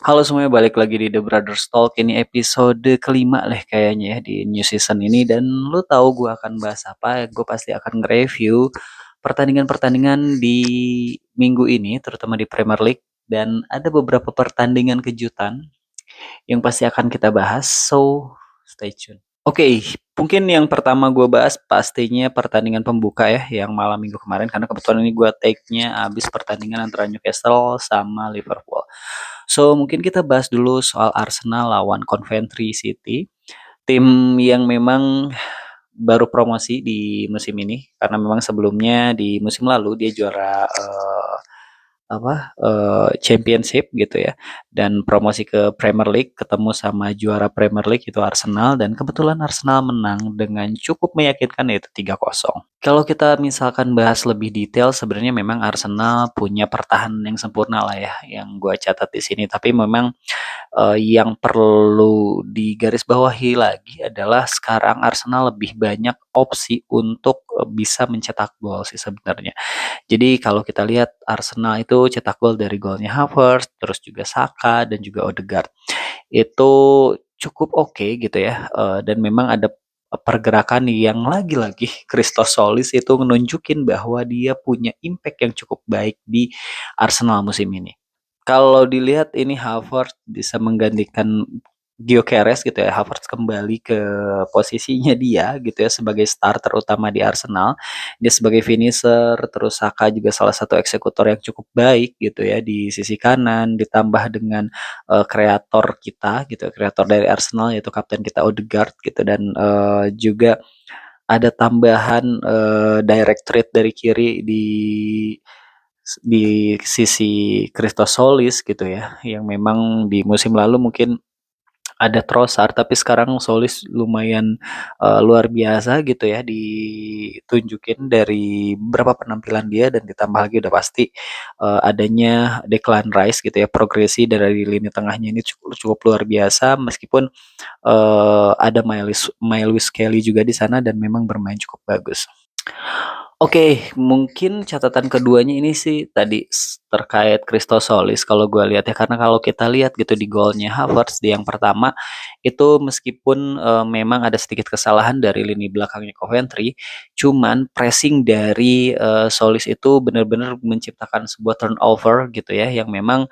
Halo semuanya, balik lagi di The Brothers Talk. Ini episode kelima lah kayaknya ya di new season ini. Dan lu tahu gue akan bahas apa? Gue pasti akan nge-review pertandingan-pertandingan di minggu ini, terutama di Premier League. Dan ada beberapa pertandingan kejutan yang pasti akan kita bahas. So, stay tune. Oke, mungkin yang pertama gue bahas pastinya pertandingan pembuka ya, yang malam minggu kemarin. Karena kebetulan ini gue take-nya abis pertandingan antara Newcastle sama Liverpool. So, mungkin kita bahas dulu soal Arsenal lawan Coventry City. Tim yang memang baru promosi di musim ini karena memang sebelumnya di musim lalu dia juara championship gitu ya, dan promosi ke Premier League ketemu sama juara Premier League itu Arsenal, dan kebetulan Arsenal menang dengan cukup meyakinkan yaitu 3-0. Kalau kita misalkan bahas lebih detail, sebenarnya memang Arsenal punya pertahanan yang sempurna lah ya, yang gue catat di sini. Tapi memang yang perlu digarisbawahi lagi adalah sekarang Arsenal lebih banyak opsi untuk bisa mencetak gol sih sebenarnya. Jadi kalau kita lihat Arsenal itu cetak gol dari golnya Havertz, terus juga Saka dan juga Odegaard. Itu cukup oke gitu ya, dan memang ada pergerakan yang lagi-lagi Christos Solis itu menunjukin bahwa dia punya impact yang cukup baik di Arsenal musim ini. Kalau dilihat ini Havertz bisa menggantikan Gyökeres gitu ya, Havertz kembali ke posisinya dia gitu ya sebagai starter utama di Arsenal. Dia sebagai finisher, terus Saka juga salah satu eksekutor yang cukup baik gitu ya di sisi kanan, ditambah dengan kreator kita gitu, kreator dari Arsenal yaitu kapten kita Odegaard gitu, dan juga ada tambahan direct trade dari kiri di sisi Christos Solis gitu ya, yang memang di musim lalu mungkin ada Trossard, tapi sekarang Solis lumayan luar biasa gitu ya ditunjukin dari beberapa penampilan dia, dan ditambah lagi udah pasti adanya Declan Rice gitu ya, progresi dari lini tengahnya ini cukup cukup luar biasa, meskipun ada Myles Kelly juga di sana dan memang bermain cukup bagus. Oke, mungkin catatan keduanya ini sih tadi terkait Christosolis kalau gue lihat ya, karena kalau kita lihat gitu di golnya Havertz di yang pertama itu meskipun memang ada sedikit kesalahan dari lini belakangnya Coventry, cuman pressing dari Solis itu benar-benar menciptakan sebuah turnover gitu ya, yang memang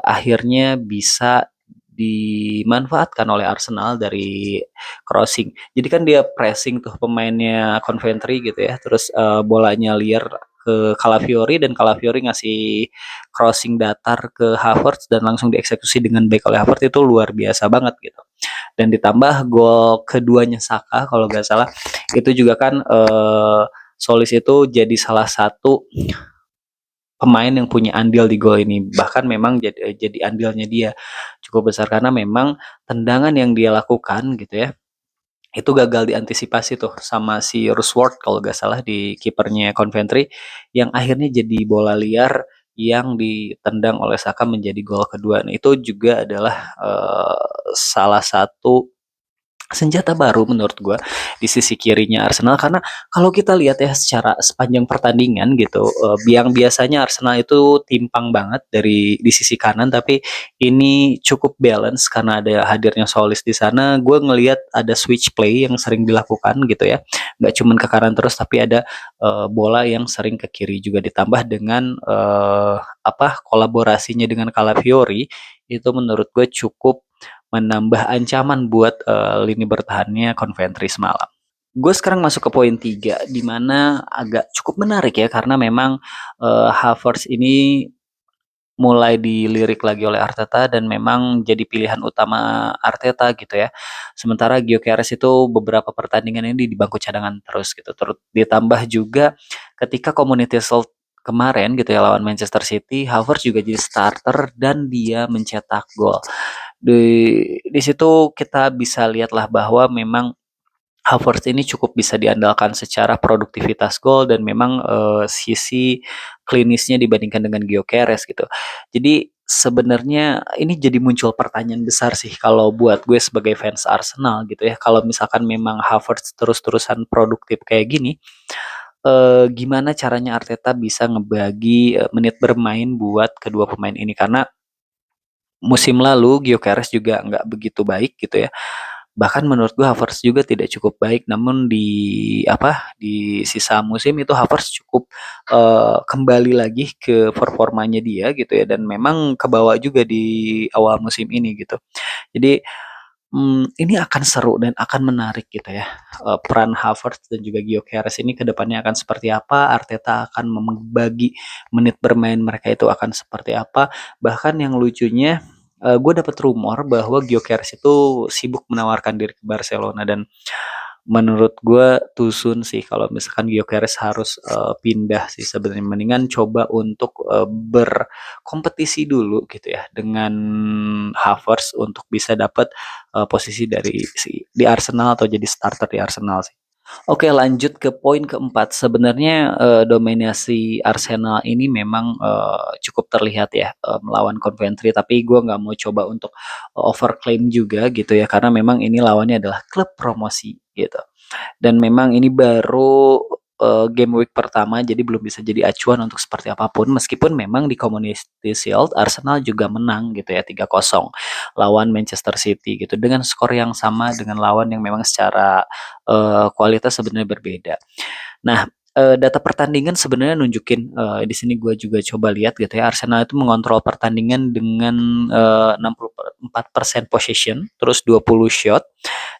akhirnya bisa dimanfaatkan oleh Arsenal dari crossing. Jadi kan dia pressing tuh pemainnya Coventry gitu ya. Terus bolanya liar ke Calafiori, dan Calafiori ngasih crossing datar ke Havertz dan langsung dieksekusi dengan baik oleh Havertz, itu luar biasa banget gitu. Dan ditambah gol keduanya Saka kalau nggak salah itu juga kan Solis itu jadi salah satu pemain yang punya andil di gol ini, bahkan memang jadi andilnya dia cukup besar karena memang tendangan yang dia lakukan gitu ya itu gagal diantisipasi tuh sama si Rushworth kalau nggak salah di kipernya Coventry, yang akhirnya jadi bola liar yang ditendang oleh Saka menjadi gol kedua. Nah, itu juga adalah salah satu senjata baru menurut gue di sisi kirinya Arsenal, karena kalau kita lihat ya secara sepanjang pertandingan gitu, yang biasanya Arsenal itu timpang banget dari di sisi kanan, tapi ini cukup balance karena ada hadirnya Solis di sana. Gue ngelihat ada switch play yang sering dilakukan gitu ya, nggak cuman ke kanan terus, tapi ada bola yang sering ke kiri juga, ditambah dengan kolaborasinya dengan Calafiori itu menurut gue cukup menambah ancaman buat lini bertahannya Coventry semalam. Gue sekarang masuk ke poin 3, di mana agak cukup menarik ya, karena memang Havertz ini mulai dilirik lagi oleh Arteta dan memang jadi pilihan utama Arteta gitu ya. Sementara Gyökeres itu beberapa pertandingan ini di bangku cadangan terus gitu. Terus ditambah juga ketika Community Shield kemarin gitu ya lawan Manchester City, Havertz juga jadi starter dan dia mencetak gol. Di situ kita bisa lihatlah bahwa memang Havertz ini cukup bisa diandalkan secara produktivitas gol, dan memang sisi klinisnya dibandingkan dengan Gyökeres gitu. Jadi sebenarnya ini jadi muncul pertanyaan besar sih kalau buat gue sebagai fans Arsenal gitu ya. Kalau misalkan memang Havertz terus-terusan produktif kayak gini, gimana caranya Arteta bisa ngebagi menit bermain buat kedua pemain ini, karena musim lalu Gyökeres juga nggak begitu baik gitu ya. Bahkan menurut gue Havertz juga tidak cukup baik, namun di sisa musim itu Havertz cukup kembali lagi ke performanya dia gitu ya, dan memang kebawa juga di awal musim ini gitu. Jadi ini akan seru dan akan menarik gitu ya. Peran Havertz dan juga Gyökeres ini ke depannya akan seperti apa, Arteta akan membagi menit bermain mereka itu akan seperti apa. Bahkan yang lucunya, gue dapat rumor bahwa Gyökeres itu sibuk menawarkan diri ke Barcelona, dan menurut gue too soon sih kalau misalkan Gyökeres harus pindah sih sebenarnya. Mendingan coba untuk berkompetisi dulu gitu ya dengan Havertz untuk bisa dapat posisi di Arsenal atau jadi starter di Arsenal sih. Oke, lanjut ke poin keempat. Sebenarnya dominasi Arsenal ini memang cukup terlihat ya melawan Coventry, tapi gue nggak mau coba untuk overclaim juga gitu ya, karena memang ini lawannya adalah klub promosi gitu. Dan memang ini baru game week pertama, jadi belum bisa jadi acuan untuk seperti apapun. Meskipun memang di Community Shield Arsenal juga menang gitu ya 3-0 lawan Manchester City gitu, dengan skor yang sama dengan lawan yang memang secara kualitas sebenarnya berbeda. Nah, data pertandingan sebenarnya nunjukin, di sini gue juga coba lihat gitu ya, Arsenal itu mengontrol pertandingan dengan 64% possession, terus 20 shot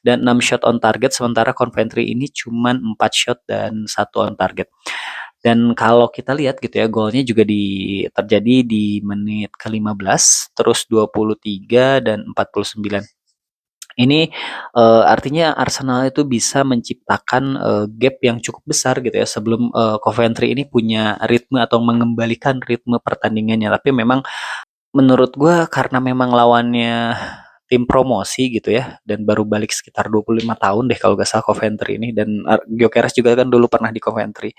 dan 6 shot on target, sementara Coventry ini cuman 4 shot dan 1 on target. Dan kalau kita lihat gitu ya, golnya juga terjadi di menit ke-15, terus 23 dan 49. Ini artinya Arsenal itu bisa menciptakan gap yang cukup besar gitu ya sebelum Coventry ini punya ritme atau mengembalikan ritme pertandingannya. Tapi memang menurut gue karena memang lawannya tim promosi gitu ya, dan baru balik sekitar 25 tahun deh kalau gak salah Coventry ini, dan Gyökeres juga kan dulu pernah di Coventry.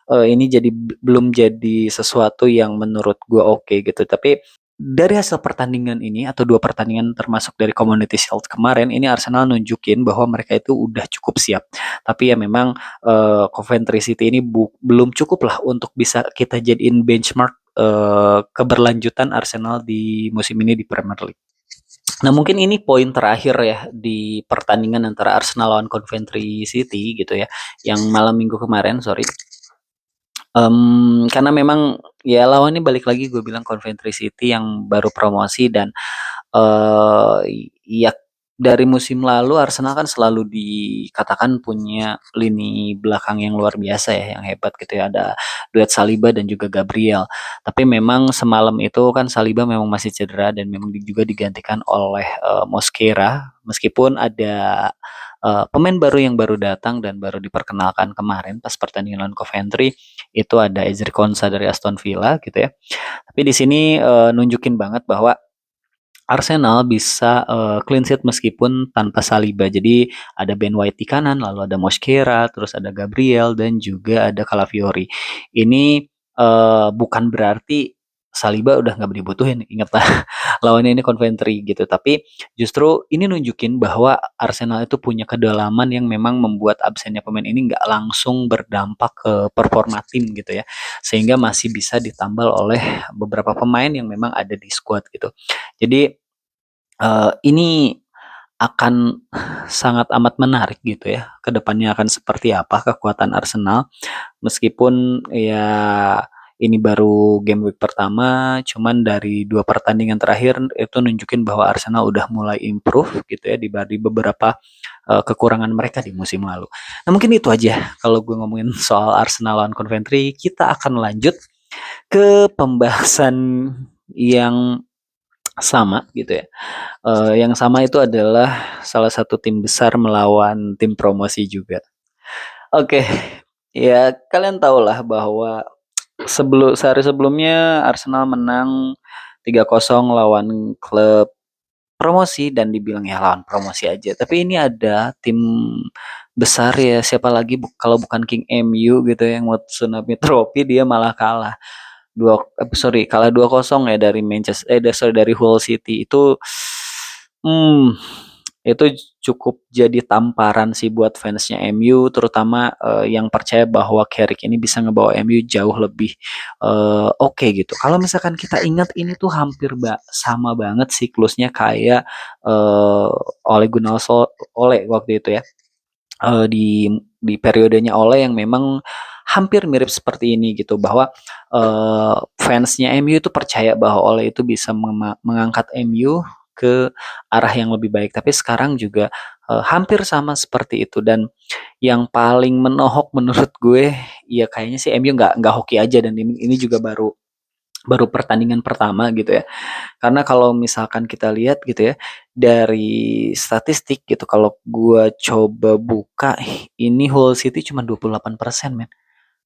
Ini jadi belum jadi sesuatu yang menurut gue oke gitu. Tapi dari hasil pertandingan ini atau dua pertandingan termasuk dari Community Shield kemarin, ini Arsenal nunjukin bahwa mereka itu udah cukup siap. Tapi ya memang Coventry City ini belum cukup lah untuk bisa kita jadiin benchmark keberlanjutan Arsenal di musim ini di Premier League. Nah, mungkin ini poin terakhir ya di pertandingan antara Arsenal lawan Coventry City gitu ya, yang malam minggu kemarin, sorry. Karena memang ya lawannya balik lagi gue bilang Coventry City yang baru promosi, dan ya dari musim lalu Arsenal kan selalu dikatakan punya lini belakang yang luar biasa ya, yang hebat gitu ya. Ada duet Saliba dan juga Gabriel. Tapi memang semalam itu kan Saliba memang masih cedera dan memang juga digantikan oleh Mosquera. Meskipun ada pemain baru yang baru datang dan baru diperkenalkan kemarin pas pertandingan lawan Coventry, itu ada Ezri Konsa dari Aston Villa gitu ya. Tapi di sini nunjukin banget bahwa Arsenal bisa clean sheet meskipun tanpa Saliba. Jadi ada Ben White di kanan, lalu ada Mosquera, terus ada Gabriel dan juga ada Calafiori. Ini bukan berarti Saliba udah nggak dibutuhin, ingatlah lawannya ini Coventry gitu. Tapi justru ini nunjukin bahwa Arsenal itu punya kedalaman yang memang membuat absennya pemain ini nggak langsung berdampak ke performa tim gitu ya, sehingga masih bisa ditambal oleh beberapa pemain yang memang ada di squad gitu. Jadi ini akan sangat amat menarik gitu ya, kedepannya akan seperti apa kekuatan Arsenal. Meskipun ya ini baru game week pertama, cuman dari 2 pertandingan terakhir itu nunjukin bahwa Arsenal udah mulai improve gitu ya dibanding beberapa kekurangan mereka di musim lalu. Nah, mungkin itu aja kalau gue ngomongin soal Arsenal lawan Coventry. Kita akan lanjut ke pembahasan yang sama gitu ya. Yang sama itu adalah salah satu tim besar melawan tim promosi juga. Oke, ya kalian tahulah bahwa sehari sebelumnya Arsenal menang 3-0 lawan klub promosi, dan dibilang ya lawan promosi aja. Tapi ini ada tim besar ya, siapa lagi kalau bukan King MU gitu yang mau tsunami Trophy, dia malah kalah. Kalah 2-0 ya dari dari Hull City. Itu hmm Itu cukup jadi tamparan sih buat fansnya MU, terutama, yang percaya bahwa Carrick ini bisa ngebawa MU jauh lebih, oke gitu. Kalau misalkan kita ingat ini tuh hampir sama banget siklusnya kayak, eee, Ole Gunnar Ole waktu itu ya, di periodenya Ole yang memang hampir mirip seperti ini gitu, bahwa, fansnya MU itu percaya bahwa Ole itu bisa mengangkat MU ke arah yang lebih baik. Tapi sekarang juga, hampir sama seperti itu, dan yang paling menohok menurut gue, ya kayaknya sih MU nggak hoki aja, dan ini juga baru baru pertandingan pertama gitu ya. Karena kalau misalkan kita lihat gitu ya, dari statistik gitu, kalau gua coba buka, ini Hull City cuma 28% men.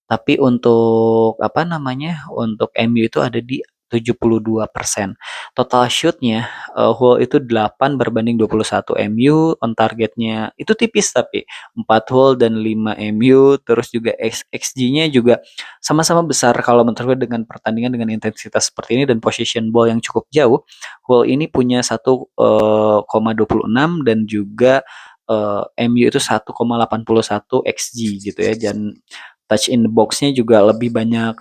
Tapi untuk apa namanya, untuk MU itu ada di 72%. Total shoot-nya, Hull itu 8 berbanding 21 MU, on targetnya itu tipis tapi 4 Hull dan 5 MU, terus juga XG-nya juga sama-sama besar kalau menurut gue dengan pertandingan dengan intensitas seperti ini dan possession ball yang cukup jauh. Hull ini punya 1,26 dan juga MU itu 1,81 XG gitu ya, dan touch in the box-nya juga lebih banyak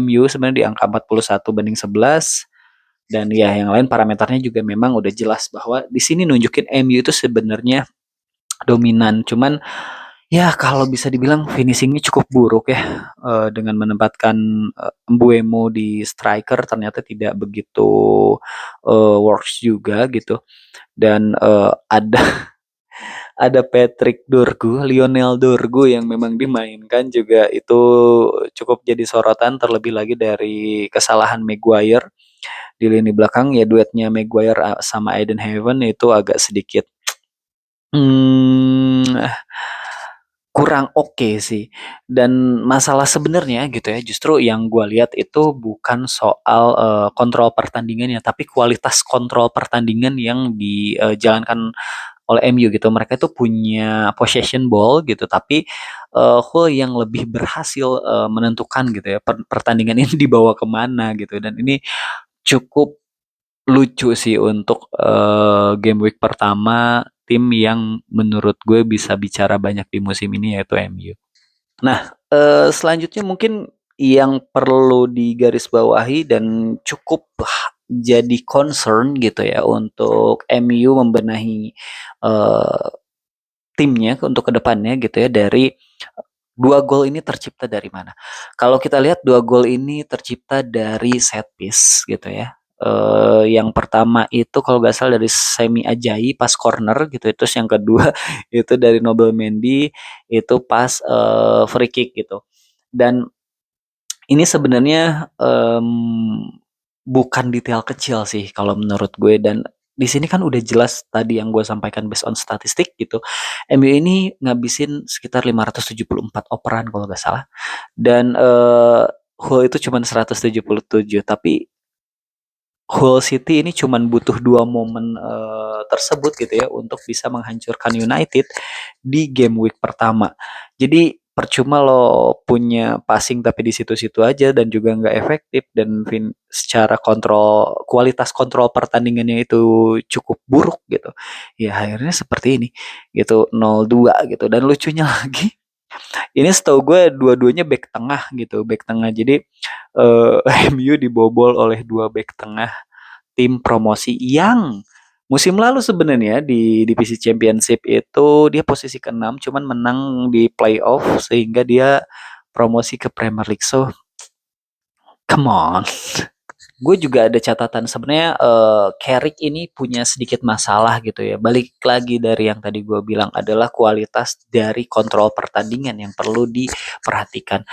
MU sebenarnya di angka 41-11, dan ya yang lain parameternya juga memang udah jelas bahwa di sini nunjukin MU itu sebenarnya dominan. Cuman ya kalau bisa dibilang finishingnya cukup buruk ya, dengan menempatkan Mbeumo di striker ternyata tidak begitu works juga gitu, dan ada Patrick Dorgu, Lionel Dorgu yang memang dimainkan juga itu cukup jadi sorotan, terlebih lagi dari kesalahan Maguire di lini belakang ya, duetnya Maguire sama Eden Heaven itu agak sedikit hmm, kurang oke sih. Dan masalah sebenarnya gitu ya, justru yang gue lihat itu bukan soal kontrol pertandingannya, tapi kualitas kontrol pertandingan yang dijalankan oleh MU gitu. Mereka itu punya possession ball gitu, tapi Hull yang lebih berhasil menentukan gitu ya pertandingan ini dibawa kemana gitu. Dan ini cukup lucu sih untuk game week pertama tim yang menurut gue bisa bicara banyak di musim ini, yaitu MU. Nah, selanjutnya mungkin yang perlu digarisbawahi dan cukup jadi concern gitu ya untuk MU membenahi eee, timnya untuk kedepannya gitu ya, dari 2 gol ini tercipta dari mana? Kalau kita lihat 2 gol ini tercipta dari set piece gitu ya. Yang pertama itu kalau nggak salah dari Semi Ajayi pas corner gitu, terus yang kedua itu dari Nobel Mendy itu pas free kick gitu. Dan ini sebenarnya bukan detail kecil sih kalau menurut gue, dan di sini kan udah jelas tadi yang gue sampaikan based on statistik gitu. MU ini ngabisin sekitar 574 operan kalau nggak salah, dan Hull itu cuma 177, tapi Hull City ini cuman butuh 2 momen tersebut gitu ya untuk bisa menghancurkan United di game week pertama. Jadi percuma lo punya passing tapi di situ-situ aja dan juga nggak efektif, dan secara kualitas kontrol pertandingannya itu cukup buruk gitu. Ya akhirnya seperti ini gitu, 0-2 gitu, dan lucunya lagi ini setahu gue dua-duanya back tengah gitu, back tengah. Jadi MU dibobol oleh 2 back tengah tim promosi yang musim lalu sebenarnya di divisi championship itu dia posisi ke-6 cuman menang di playoff sehingga dia promosi ke Premier League. So, come on. Gue juga ada catatan sebenarnya, Carrick ini punya sedikit masalah gitu ya. Balik lagi dari yang tadi gue bilang adalah kualitas dari kontrol pertandingan yang perlu diperhatikan.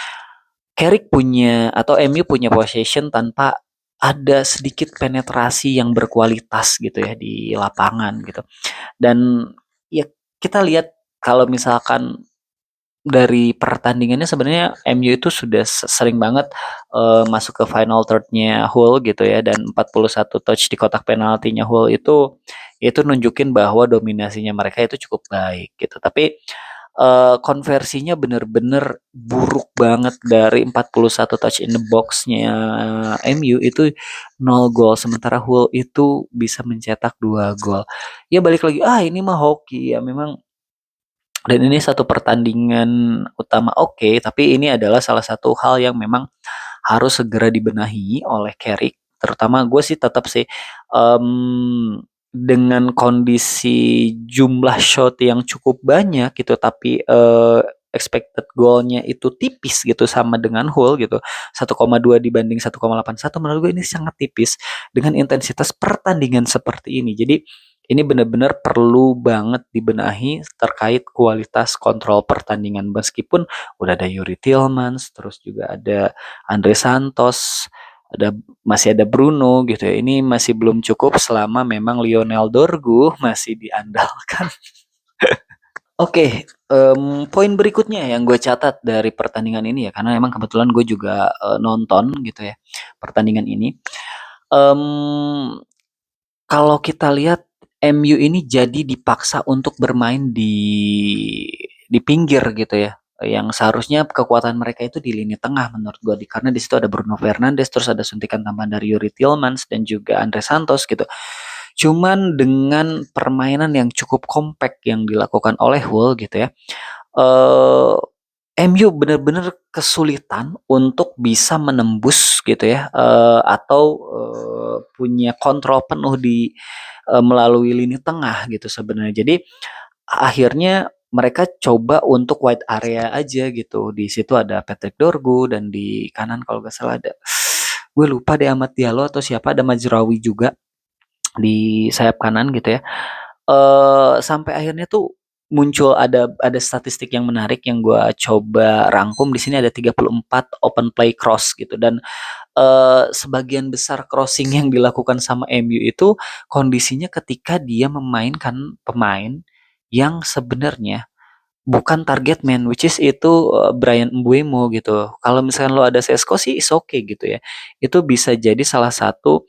Carrick punya atau MU punya possession tanpa ada sedikit penetrasi yang berkualitas gitu ya di lapangan gitu. Dan ya kita lihat kalau misalkan dari pertandingannya sebenarnya MU itu sudah sering banget masuk ke final third-nya Hull gitu ya, dan 41 touch di kotak penaltinya Hull itu nunjukin bahwa dominasinya mereka itu cukup baik gitu. Tapi konversinya bener-bener buruk banget dari 41 touch in the box-nya MU itu 0 gol, sementara Hull itu bisa mencetak 2 gol. Ya balik lagi, ini mah hoki ya memang, dan ini satu pertandingan utama oke, tapi ini adalah salah satu hal yang memang harus segera dibenahi oleh Carrick. Terutama gue sih tetap sih, dengan kondisi jumlah shot yang cukup banyak gitu, tapi expected goalnya itu tipis gitu sama dengan Hull gitu, 1,2 dibanding 1,81, menurut gue ini sangat tipis dengan intensitas pertandingan seperti ini. Jadi ini benar-benar perlu banget dibenahi terkait kualitas kontrol pertandingan, meskipun udah ada Yuri Tillmans, terus juga ada Andre Santos, ada masih ada Bruno gitu ya. Ini masih belum cukup selama memang Lionel Dorgu masih diandalkan. Oke, poin berikutnya yang gue catat dari pertandingan ini ya, karena emang kebetulan gue juga nonton gitu ya pertandingan ini. Em, Kalau kita lihat MU ini jadi dipaksa untuk bermain di pinggir gitu ya, yang seharusnya kekuatan mereka itu di lini tengah menurut gua, karena di situ ada Bruno Fernandes, terus ada suntikan tambahan dari Yuri Tillmans dan juga Andre Santos gitu. Cuman dengan permainan yang cukup kompak yang dilakukan oleh Hull gitu ya, eee, MU benar-benar kesulitan untuk bisa menembus gitu ya, atau punya kontrol penuh melalui lini tengah gitu sebenarnya. Jadi akhirnya mereka coba untuk wide area aja gitu. Di situ ada Patrick Dorgu dan di kanan kalau nggak salah ada, gue lupa deh, Amad Diallo atau siapa, ada Mazraoui juga di sayap kanan gitu ya. Sampai akhirnya tuh muncul ada statistik yang menarik yang gue coba rangkum. Di sini ada 34 open play cross gitu, dan sebagian besar crossing yang dilakukan sama MU itu kondisinya ketika dia memainkan pemain yang sebenarnya bukan target man, which is itu Bryan Mbeumo gitu. Kalau misalkan lo ada Sesko sih is okay gitu ya. Itu bisa jadi salah satu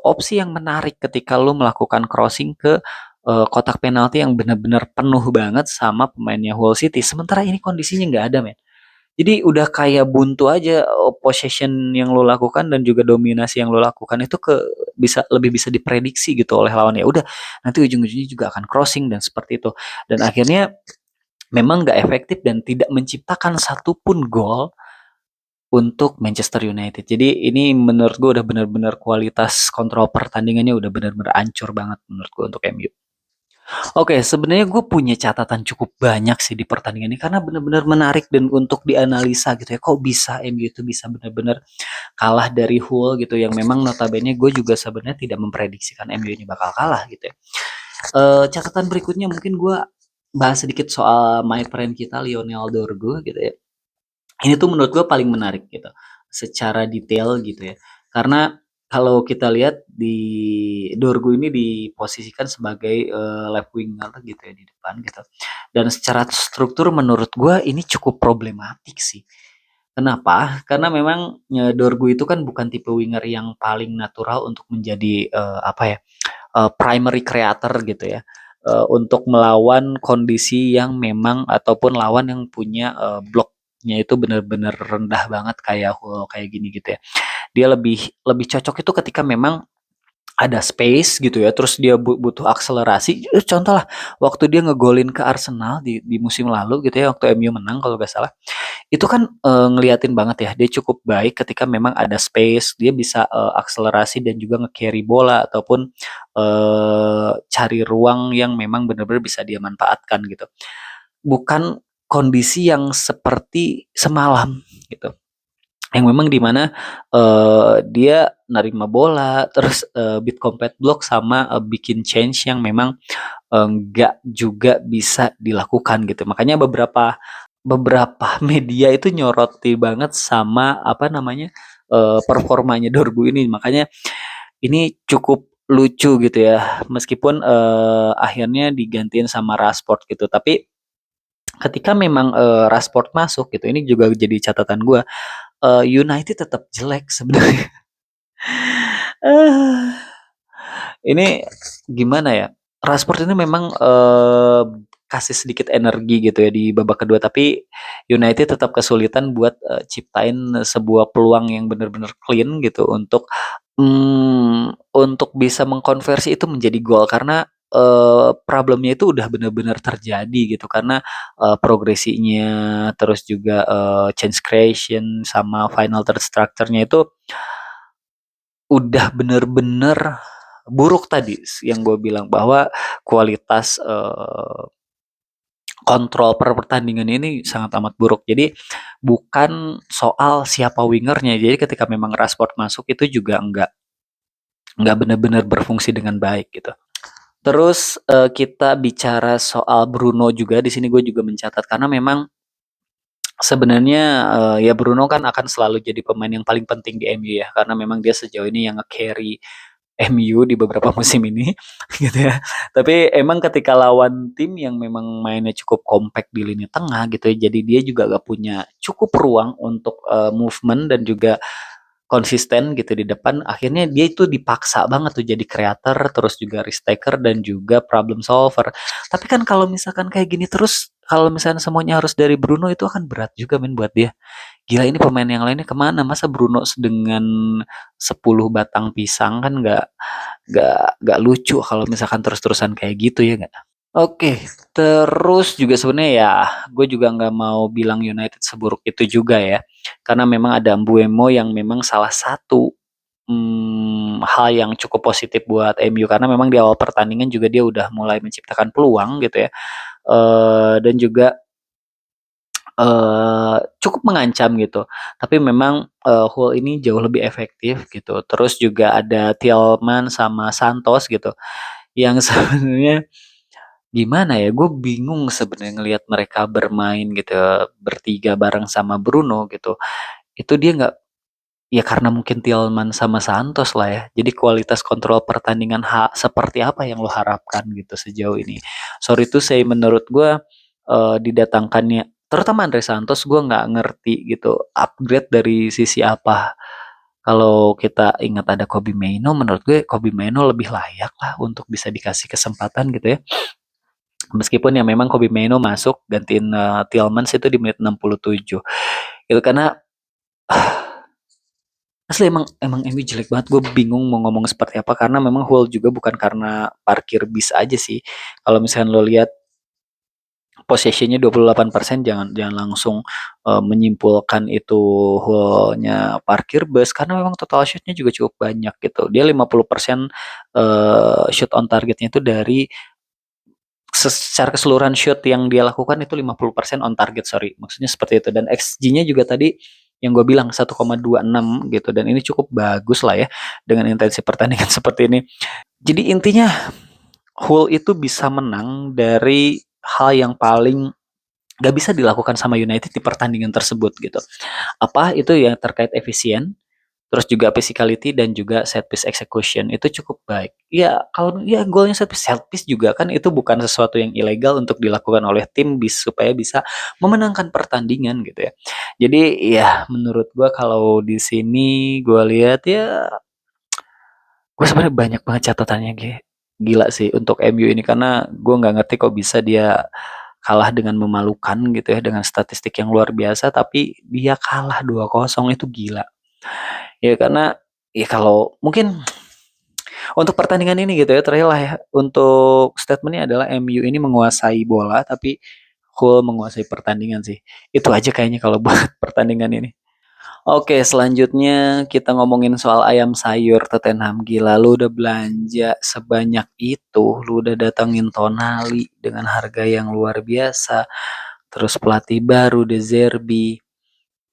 opsi yang menarik ketika lo melakukan crossing ke kotak penalti yang benar-benar penuh banget sama pemainnya Hull City. Sementara ini kondisinya nggak ada, men. Jadi udah kayak buntu aja, possession yang lo lakukan dan juga dominasi yang lo lakukan itu lebih bisa diprediksi gitu oleh lawan. Ya udah, nanti ujung-ujungnya juga akan crossing dan seperti itu. Dan akhirnya memang nggak efektif dan tidak menciptakan satupun gol untuk Manchester United. Jadi ini menurut gue udah benar-benar kualitas kontrol pertandingannya udah benar-benar ancur banget menurut gue untuk MU. Oke, sebenarnya gue punya catatan cukup banyak sih di pertandingan ini karena benar-benar menarik dan untuk dianalisa gitu ya. Kok bisa MU itu bisa benar-benar kalah dari Hull gitu, yang memang notabene gue juga sebenarnya tidak memprediksikan MU ini bakal kalah gitu ya. Catatan berikutnya mungkin gue bahas sedikit soal my friend kita Lionel Dorgu gitu ya. Ini tuh menurut gue paling menarik gitu, secara detail gitu ya. Karena kalau kita lihat di Dorgu ini diposisikan sebagai left winger gitu ya di depan gitu. Dan secara struktur menurut gue ini cukup problematik sih. Kenapa? Karena memang Dorgu itu kan bukan tipe winger yang paling natural untuk menjadi apa ya, primary creator gitu ya. Untuk melawan kondisi yang memang ataupun lawan yang punya bloknya itu benar-benar rendah banget kayak kayak gini gitu ya. Dia lebih lebih cocok itu ketika memang ada space gitu ya, terus dia butuh akselerasi. Contoh lah, waktu dia ngegolin ke Arsenal di musim lalu gitu ya, waktu MU menang kalau gak salah. Itu kan ngeliatin banget ya, dia cukup baik ketika memang ada space, dia bisa akselerasi dan juga nge-carry bola ataupun cari ruang yang memang benar-benar bisa dia manfaatkan gitu. Bukan kondisi yang seperti semalam gitu. Yang memang di mana dia nerima bola, terus beat combat block sama bikin change yang memang nggak juga bisa dilakukan gitu. Makanya beberapa beberapa media itu nyoroti banget sama apa namanya, performanya Dorgu ini. Makanya ini cukup lucu gitu ya, meskipun akhirnya digantiin sama Rashford gitu. Tapi ketika memang Rashford masuk gitu, ini juga jadi catatan gue, United tetap jelek sebenarnya. Ini gimana ya, Rashford ini memang kasih sedikit energi gitu ya di babak kedua, tapi United tetap kesulitan buat, ciptain sebuah peluang yang bener-bener clean gitu untuk bisa mengkonversi itu menjadi gol karena, problemnya itu udah bener-bener terjadi gitu karena, progresinya terus juga, change creation sama final third structure-nya itu udah bener-bener buruk tadi yang gue bilang bahwa kualitas, kontrol per pertandingan ini sangat amat buruk. Jadi bukan soal siapa wingernya, jadi ketika memang Rashford masuk itu juga nggak benar-benar berfungsi dengan baik gitu. Terus, kita bicara soal Bruno juga, di sini gue juga mencatat karena memang sebenarnya, ya Bruno kan akan selalu jadi pemain yang paling penting di MU ya, karena memang dia sejauh ini yang nge-carry MU di beberapa musim ini gitu ya. Tapi emang ketika lawan tim yang memang mainnya cukup kompak di lini tengah gitu ya, jadi dia juga gak punya cukup ruang untuk, movement dan juga konsisten gitu di depan, akhirnya dia itu dipaksa banget tuh jadi creator, terus juga risk taker dan juga problem solver. Tapi kan kalau misalkan kayak gini terus, kalau misalnya semuanya harus dari Bruno itu akan berat juga men buat dia. Gila ini pemain yang lainnya kemana? Masa Bruno dengan 10 batang pisang kan nggak lucu kalau misalkan terus-terusan kayak gitu ya nggak? Oke, terus juga sebenarnya ya, gue juga nggak mau bilang United seburuk itu juga ya, karena memang ada Mbeumo yang memang salah satu hal yang cukup positif buat MU karena memang di awal pertandingan juga dia udah mulai menciptakan peluang gitu ya, dan juga cukup mengancam gitu. Tapi memang, Hull ini jauh lebih efektif gitu. Terus juga ada Tielemans sama Santos gitu, yang sebenarnya gimana ya, gue bingung sebenarnya ngelihat mereka bermain gitu ya, bertiga bareng sama Bruno gitu. Itu dia nggak ya karena mungkin Tielemans sama Santos lah ya. Jadi kualitas kontrol pertandingan seperti apa yang lo harapkan gitu sejauh ini? Sorry to say menurut gue, didatangkannya terutama Andre Santos gue nggak ngerti gitu upgrade dari sisi apa. Kalau kita ingat ada Kobbie Mainoo, menurut gue Kobbie Mainoo lebih layak lah untuk bisa dikasih kesempatan gitu ya. Meskipun ya memang Kobbie Mainoo masuk gantiin, Tielemans itu di menit 67. Itu karena asli emang emang MU jelek banget, gue bingung mau ngomong seperti apa karena memang Hull juga bukan karena parkir bis aja sih. Kalau misalnya lo lihat possession-nya 28%, jangan jangan langsung, menyimpulkan itu Hull-nya parkir bus karena memang total shoot-nya juga cukup banyak gitu. Dia 50%, shoot on targetnya itu dari secara keseluruhan shoot yang dia lakukan itu 50% on target, sorry, maksudnya seperti itu dan XG-nya juga tadi yang gue bilang 1,26 gitu dan ini cukup bagus lah ya dengan intensi pertandingan seperti ini. Jadi intinya Hull itu bisa menang dari hal yang paling gak bisa dilakukan sama United di pertandingan tersebut gitu. Apa itu yang terkait efisien, terus juga physicality dan juga set piece execution itu cukup baik. Ya kalau ya golnya set piece juga kan itu bukan sesuatu yang ilegal untuk dilakukan oleh tim supaya bisa memenangkan pertandingan gitu ya. Jadi ya menurut gua kalau di sini gua lihat ya gue sebenarnya banyak banget catatannya gila sih untuk MU ini karena gue nggak ngerti kok bisa dia kalah dengan memalukan gitu ya dengan statistik yang luar biasa tapi dia kalah 2-0 itu gila. Ya karena ya kalau mungkin untuk pertandingan ini gitu ya terakhir lah ya untuk statementnya adalah MU ini menguasai bola tapi Hull menguasai pertandingan sih. Itu aja kayaknya kalau buat pertandingan ini. Oke, selanjutnya kita ngomongin soal ayam sayur Tottenham. Gila, lu udah belanja sebanyak itu, lu udah datangin Tonali dengan harga yang luar biasa. Terus pelatih baru De Zerbi.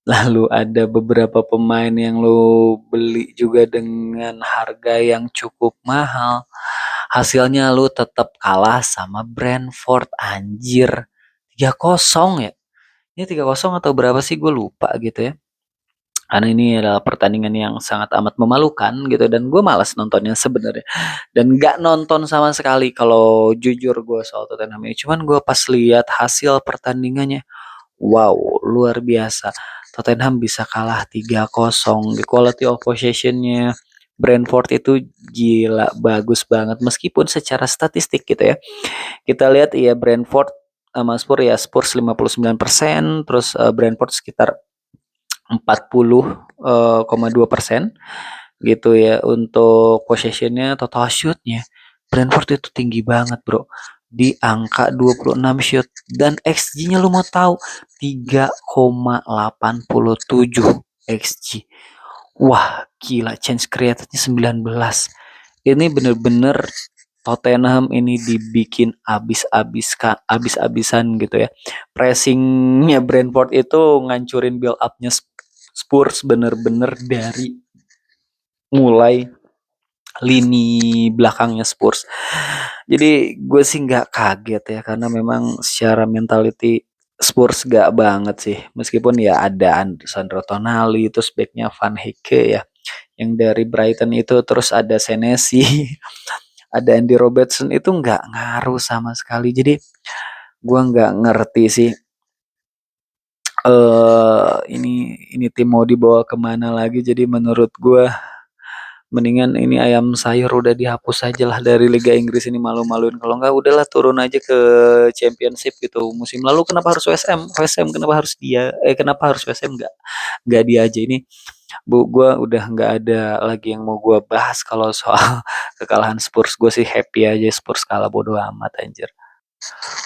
Lalu ada beberapa pemain yang lu beli juga dengan harga yang cukup mahal. Hasilnya lu tetap kalah sama Brentford, anjir. 3-0 ya. Ini 3-0 atau berapa sih gue lupa gitu ya. Karena ini adalah pertandingan yang sangat amat memalukan gitu dan gue malas nontonnya sebenarnya dan nggak nonton sama sekali kalau jujur gue soal Tottenham ini cuman gue pas lihat hasil pertandingannya wow luar biasa Tottenham bisa kalah 3-0 di quality of possessionnya Brentford itu gila bagus banget meskipun secara statistik gitu ya kita lihat ya Brentford sama Spurs ya, Spurs 59%, terus Brentford sekitar 40,2% gitu ya. Untuk possessionnya, total shootnya Brentford itu tinggi banget bro, di angka 26 shoot, dan XG-nya lu mau tahu 3,87 XG. Wah gila, chance created-nya 19. Ini bener-bener Tottenham ini dibikin abis-abisan gitu ya. Pressingnya Brentford itu ngancurin build up-nya Spurs bener-bener dari mulai lini belakangnya Spurs. Jadi gue sih nggak kaget ya, karena memang secara mentality Spurs gak banget sih. Meskipun ya ada Sandro Tonali, terus backnya Van Hecke ya, yang dari Brighton itu, terus ada Senesi, ada Andy Robertson, itu nggak ngaruh sama sekali. Jadi gue nggak ngerti sih ini tim mau dibawa kemana lagi. Jadi menurut gue mendingan ini ayam sayur udah dihapus aja lah dari Liga Inggris ini, malu-maluin. Kalau nggak udahlah turun aja ke Championship gitu. Musim lalu kenapa harus West Ham? West Ham kenapa harus dia? Kenapa harus West Ham, nggak dia aja ini? Gue udah nggak ada lagi yang mau gue bahas kalau soal kekalahan Spurs. Gue sih happy aja Spurs kalah, bodo amat anjir.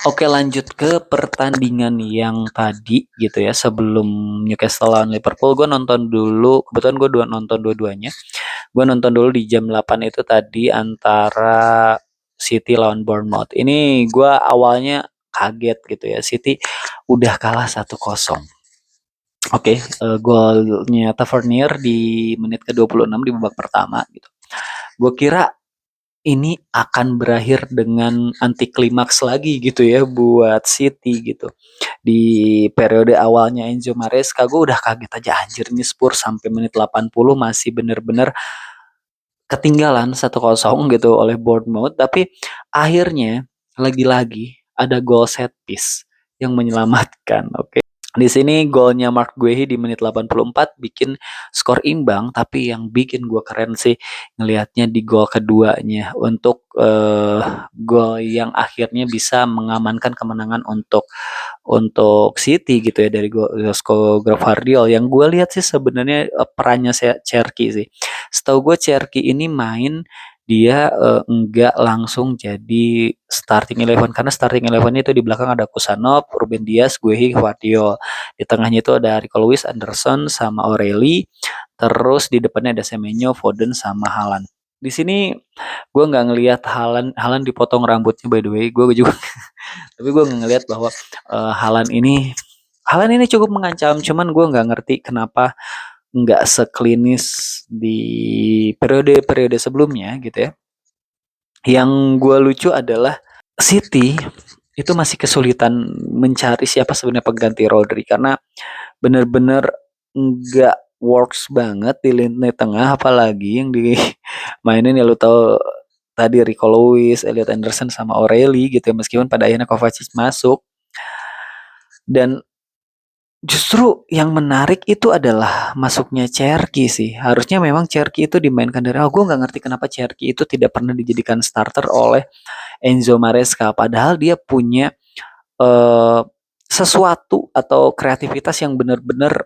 Oke, lanjut ke pertandingan yang tadi gitu ya, sebelum Newcastle lawan Liverpool. Gue nonton dulu, kebetulan gue nonton dua-duanya. Gue nonton dulu di jam 8 itu tadi, antara City lawan Bournemouth. Ini gue awalnya kaget gitu ya, City udah kalah 1-0. Oke, golnya Tavernier di menit ke-26 di babak pertama gitu. Gue kira ini akan berakhir dengan anti klimaks lagi gitu ya buat City gitu. Di periode awalnya Enzo Maresca, gue udah kaget aja, anjir nih Spurs sampai menit 80 masih bener-bener ketinggalan 1-0 gitu oleh Bournemouth. Tapi akhirnya lagi-lagi ada gol set piece yang menyelamatkan. Oke. Di sini golnya Mark Guehi di menit 84 bikin skor imbang, tapi yang bikin gue keren sih ngelihatnya di gol keduanya, untuk gol yang akhirnya bisa mengamankan kemenangan untuk City gitu ya, dari Josko Gvardiol. Yang gue lihat sih sebenarnya perannya saya Cherki sih. Setahu gue Cherki ini main, dia enggak langsung jadi starting eleven, karena starting eleven itu di belakang ada Kusanov, Ruben Dias, Guehi, Gvardiol. Di tengahnya itu ada Rico Lewis, Anderson sama Aureli. Terus di depannya ada Semenyo, Foden sama Haaland. Di sini gue nggak ngelihat Haaland dipotong rambutnya, by the way. Gue juga tapi gue ngelihat bahwa Haaland ini cukup mengancam, cuman gue nggak ngerti kenapa nggak seklinis di periode-periode sebelumnya gitu ya. Yang gue lucu adalah City itu masih kesulitan mencari siapa sebenarnya pengganti Rodri, karena bener-bener nggak works banget di lini tengah, apalagi yang dimainin ya lu tahu tadi, Rico Lewis, Elliot Anderson sama Aureli gitu ya, meskipun pada akhirnya Kovacic masuk. Dan justru yang menarik itu adalah masuknya Cherki sih. Harusnya memang Cherki itu dimainkan dari awal. Gue nggak ngerti kenapa Cherki itu tidak pernah dijadikan starter oleh Enzo Maresca. Padahal dia punya eh, sesuatu atau kreativitas yang benar-benar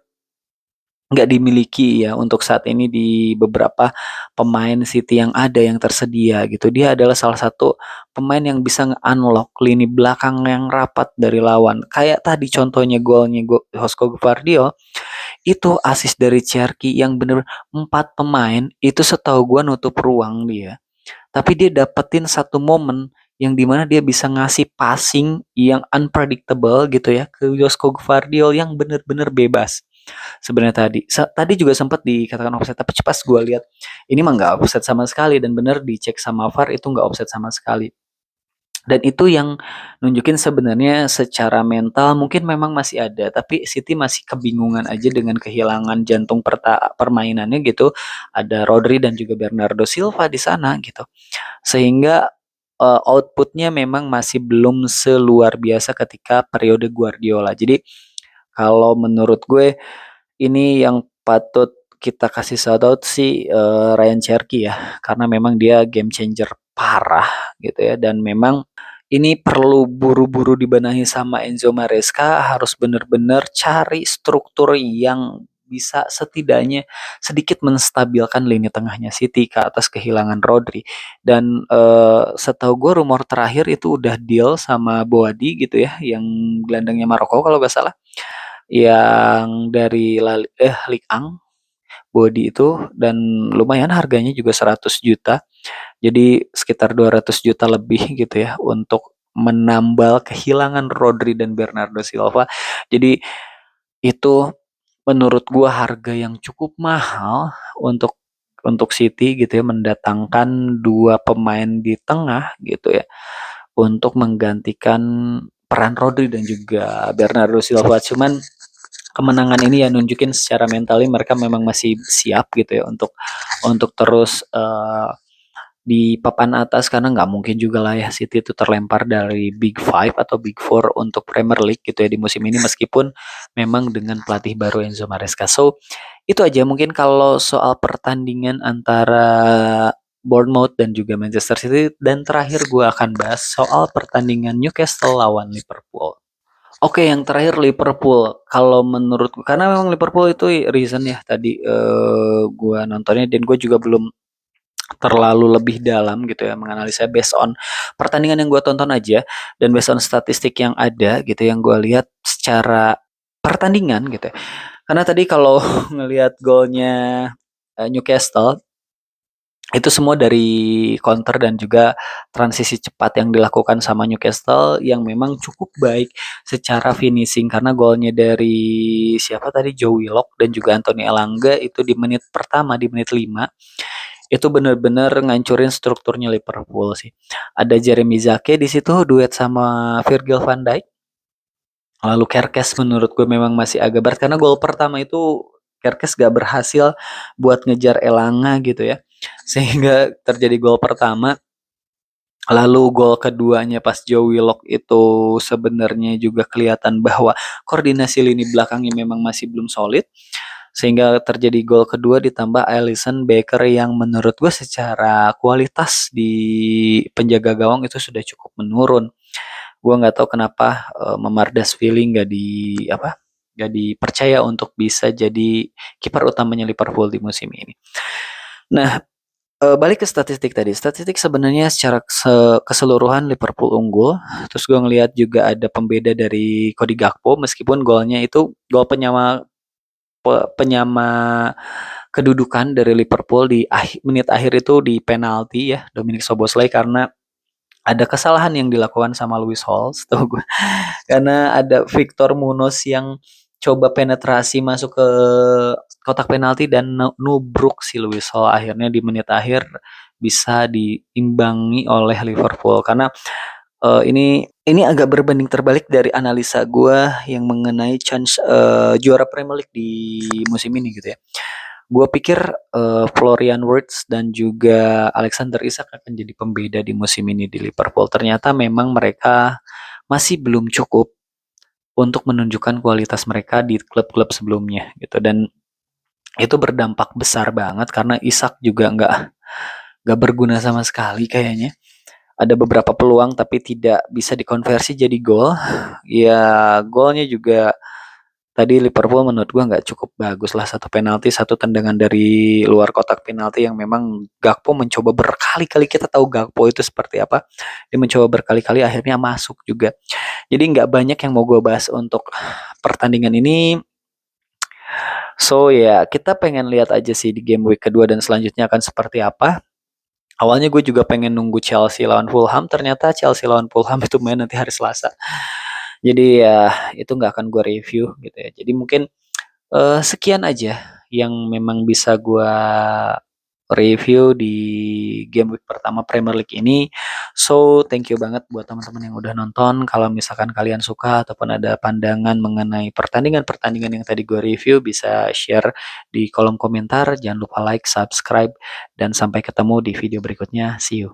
nggak dimiliki ya untuk saat ini di beberapa pemain City yang ada, yang tersedia gitu. Dia adalah salah satu pemain yang bisa nge-unlock lini belakang yang rapat dari lawan. Kayak tadi contohnya golnya Josko Gvardiol, itu assist dari Cherki yang bener, 4 pemain itu setahu gua nutup ruang dia. Tapi dia dapetin satu momen yang dimana dia bisa ngasih passing yang unpredictable gitu ya ke Josko Gvardiol yang bener-bener bebas. Sebenarnya tadi juga sempat dikatakan offset, tapi pas gue lihat ini mah nggak offset sama sekali, dan bener dicek sama VAR itu nggak offset sama sekali. Dan itu yang nunjukin sebenarnya secara mental mungkin memang masih ada, tapi City masih kebingungan aja dengan kehilangan jantung permainannya gitu. Ada Rodri dan juga Bernardo Silva di sana gitu. Sehingga outputnya memang masih belum seluar biasa ketika periode Guardiola. Jadi kalau menurut gue ini yang patut kita kasih shoutout sih Ryan Cherky ya, karena memang dia game changer parah gitu ya, dan memang ini perlu buru-buru dibenahi sama Enzo Maresca, harus bener-bener cari struktur yang bisa setidaknya sedikit menstabilkan lini tengahnya City ke atas kehilangan Rodri. Dan setahu gue rumor terakhir itu udah deal sama Boadi gitu ya, yang gelandangnya Maroko kalau nggak salah, yang dari Ligue 1 Body itu, dan lumayan harganya juga 100 juta. Jadi sekitar 200 juta lebih gitu ya untuk menambal kehilangan Rodri dan Bernardo Silva. Jadi itu menurut gua harga yang cukup mahal untuk City gitu ya, mendatangkan dua pemain di tengah gitu ya untuk menggantikan peran Rodri dan juga Bernardo Silva. Cuman kemenangan ini ya nunjukin secara mentali mereka memang masih siap gitu ya untuk terus di papan atas, karena nggak mungkin juga lah ya City itu terlempar dari Big Five atau Big Four untuk Premier League gitu ya di musim ini, meskipun memang dengan pelatih baru Enzo Maresca. So itu aja mungkin kalau soal pertandingan antara Bournemouth dan juga Manchester City, dan terakhir gue akan bahas soal pertandingan Newcastle lawan Liverpool. Oke, yang terakhir Liverpool. Kalau menurutku, karena memang Liverpool itu reason ya tadi gua nontonnya, dan gue juga belum terlalu lebih dalam gitu ya menganalisa based on pertandingan yang gue tonton aja, dan based on statistik yang ada gitu yang gue lihat secara pertandingan gitu ya. Karena tadi kalau ngelihat golnya Newcastle itu semua dari counter dan juga transisi cepat yang dilakukan sama Newcastle yang memang cukup baik secara finishing, karena golnya dari siapa tadi, Joe Willock dan juga Anthony Elanga itu di menit pertama, di menit 5 itu benar-benar ngancurin strukturnya Liverpool sih. Ada Jeremy Zake di situ duet sama Virgil van Dijk. Lalu Kerkes menurut gue memang masih agak berat karena gol pertama itu Kerkes gak berhasil buat ngejar Elanga gitu ya. Sehingga terjadi gol pertama. Lalu gol keduanya pas Joe Willock itu sebenarnya juga kelihatan bahwa koordinasi lini belakangnya memang masih belum solid. Sehingga terjadi gol kedua ditambah Alisson Becker yang menurut gue secara kualitas di penjaga gawang itu sudah cukup menurun. Gue nggak tahu kenapa Mamardashvili nggak dipercaya untuk bisa jadi kiper utamanya Liverpool di musim ini. Nah, balik ke statistik tadi. Statistik sebenarnya secara keseluruhan Liverpool unggul. Terus gue ngelihat juga ada pembeda dari Cody Gakpo, meskipun golnya itu gol penyama kedudukan dari Liverpool di menit akhir itu di penalti ya Dominic Szoboszlai, karena ada kesalahan yang dilakukan sama Lewis Hall setahu gue. Karena ada Victor Munoz yang coba penetrasi masuk ke kotak penalti dan nubruk si Lewis Hall, akhirnya di menit akhir bisa diimbangi oleh Liverpool. Karena ini agak berbanding terbalik dari analisa gue yang mengenai chance juara Premier League di musim ini gitu ya. Gue pikir Florian Wirtz dan juga Alexander Isak akan jadi pembeda di musim ini di Liverpool. Ternyata memang mereka masih belum cukup untuk menunjukkan kualitas mereka di klub-klub sebelumnya gitu, dan itu berdampak besar banget karena Isak juga nggak berguna sama sekali kayaknya. Ada beberapa peluang tapi tidak bisa dikonversi jadi gol. Ya golnya juga tadi Liverpool menurut gua nggak cukup bagus lah, satu penalti, satu tendangan dari luar kotak penalti yang memang Gakpo mencoba berkali-kali, kita tahu Gakpo itu seperti apa, dia mencoba berkali-kali akhirnya masuk juga. Jadi nggak banyak yang mau gue bahas untuk pertandingan ini. So ya kita pengen lihat aja sih di game week kedua dan selanjutnya akan seperti apa. Awalnya gue juga pengen nunggu Chelsea lawan Fulham, ternyata Chelsea lawan Fulham itu main nanti hari Selasa. Jadi ya itu nggak akan gue review gitu ya. Jadi mungkin sekian aja yang memang bisa gue review di game week pertama Premier League ini. So, thank you banget buat teman-teman yang udah nonton. Kalau misalkan kalian suka ataupun ada pandangan mengenai pertandingan-pertandingan yang tadi gue review, bisa share di kolom komentar. Jangan lupa like, subscribe, dan sampai ketemu di video berikutnya. See you.